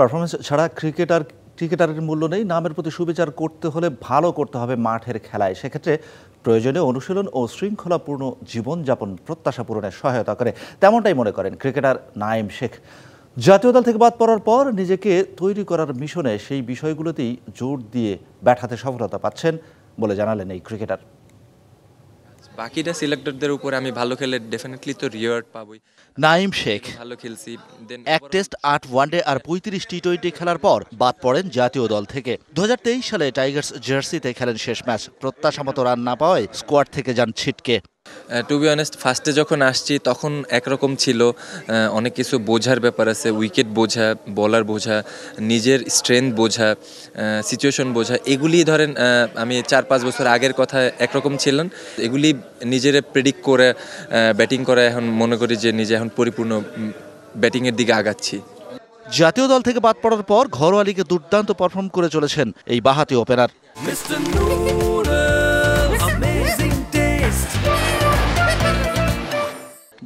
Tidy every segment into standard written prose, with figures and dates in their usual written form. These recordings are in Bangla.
পারফরমেন্স ছাড়া ক্রিকেটারের মূল্য নেই। নামের প্রতি সুবিচার করতে হলে ভালো করতে হবে মাঠের খেলায়। সেক্ষেত্রে প্রয়োজনীয় অনুশীলন ও শৃঙ্খলাপূর্ণ জীবনযাপন প্রত্যাশা পূরণে সহায়তা করে, তেমনটাই মনে করেন ক্রিকেটার নাঈম শেখ। জাতীয় দল থেকে বাদ পড়ার পর নিজেকে তৈরি করার মিশনে সেই বিষয়গুলোতেই জোর দিয়ে ব্যাট হাতে সফলতা পাচ্ছেন বলে জানালেন এই ক্রিকেটার। বাকিটা সিলেক্টরদের উপরে আমি ভালো খেলে ডেফিনেটলি তো রিওয়ার্ড পাবই। নাঈম শেখ ভালো খেলছি, এক টেস্ট 8 ওয়ানডে আর 35 টি-20 খেলার পর বাদ পড়েন জাতীয় দল থেকে। 2023 সালে টাইগার্স জার্সিতে খেলেন শেষ ম্যাচ। প্রত্যাশামতো রান না পাওয়ায় স্কোয়াড থেকে যান ছিটকে। টু বি অনেস্ট ফার্স্টে যখন আসছি তখন একরকম ছিল, অনেক কিছু বোঝার ব্যাপার আছে, উইকেট বোঝা, বলার বোঝা, নিজের স্ট্রেংথ বোঝা, সিচুয়েশন বোঝা, এগুলি ধরেন আমি 4-5 বছর আগের কথা একরকম ছিলেন, এগুলি নিজের প্রেডিক্ট করে ব্যাটিং করে এখন মনে করি যে নিজে এখন পরিপূর্ণ ব্যাটিংয়ের দিকে আগাচ্ছি। জাতীয় দল থেকে বাদ পড়ার পর ঘরোয়া লিগে দুর্দান্ত পারফর্ম করে চলেছেন এই বাঁহাতি ওপেনার।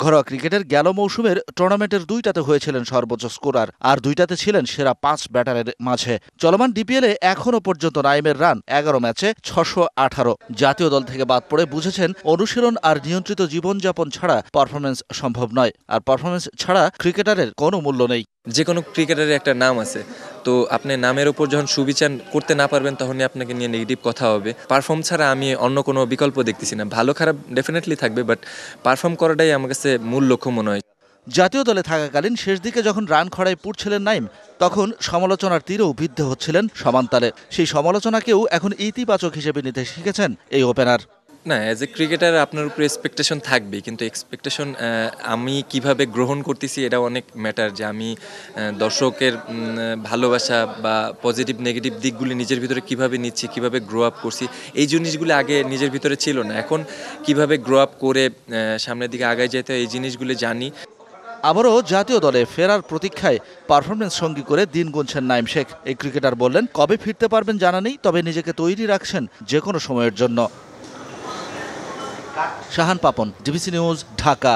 ঘরোয়া ক্রিকেটের গেল মৌসুমের টুর্নামেন্টের 2টাতে হয়েছিলেন সর্বোচ্চ স্কোরার, আর 2টাতে ছিলেন সেরা 5 ব্যাটারের মাঝে। চলমান ডিপিএলে এখনও পর্যন্ত নাঈমের রান 11 ম্যাচে 618। জাতীয় দল থেকে বাদ পড়ে বুঝেছেন অনুশীলন আর নিয়ন্ত্রিত জীবনযাপন ছাড়া পারফরমেন্স সম্ভব নয়, আর পারফরমেন্স ছাড়া ক্রিকেটারের কোনো মূল্য নেই। যে কোনো ক্রিকেটারের একটা নাম আছে, তো আপনি নামের উপর যখন সুবিচার করতে না পারবেন তখনই আপনাকে নিয়ে নেগেটিভ কথা হবে। পারফর্ম ছাড়া আমি অন্য কোনো বিকল্প দেখতেছি না। ভালো খারাপ ডেফিনেটলি থাকবে, বাট পারফর্ম করাটাই আমার কাছে মূল লক্ষ্য মনে হয়। জাতীয় দলে থাকাকালীন শেষ দিকে যখন রান খরায় পুড়ছিলেন নাঈম, তখন সমালোচনার তীরেও বিদ্ধ হচ্ছিলেন সমান্তালে। সেই সমালোচনাকেও এখন ইতিবাচক হিসেবে নিতে শিখেছেন এই ওপেনার। না, অ্যাজ এ ক্রিকেটার আপনার উপরে এক্সপেকটেশন থাকবেই, কিন্তু এক্সপেকটেশন আমি কিভাবে গ্রহণ করতেছি এটা অনেক ম্যাটার। যে আমি দর্শকের ভালোবাসা বা পজিটিভ নেগেটিভ দিকগুলি নিজের ভিতরে কিভাবে নিচ্ছি, কিভাবে গ্রো আপ করছি, এই জিনিসগুলি আগে নিজের ভিতরে ছিল না। এখন কিভাবে গ্রো আপ করে সামনের দিকে আগায় যেতে হয় এই জিনিসগুলি জানি। আবারও জাতীয় দলে ফেরার প্রতীক্ষায় পারফরমেন্স সঙ্গী করে দিন গুনছেন নাঈম শেখ। এই ক্রিকেটার বললেন, কবে ফিরতে পারবেন জানা নেই, তবে নিজেকে তৈরি রাখছেন যে কোনো সময়ের জন্য। Shahan Papon, DBC news, Dhaka.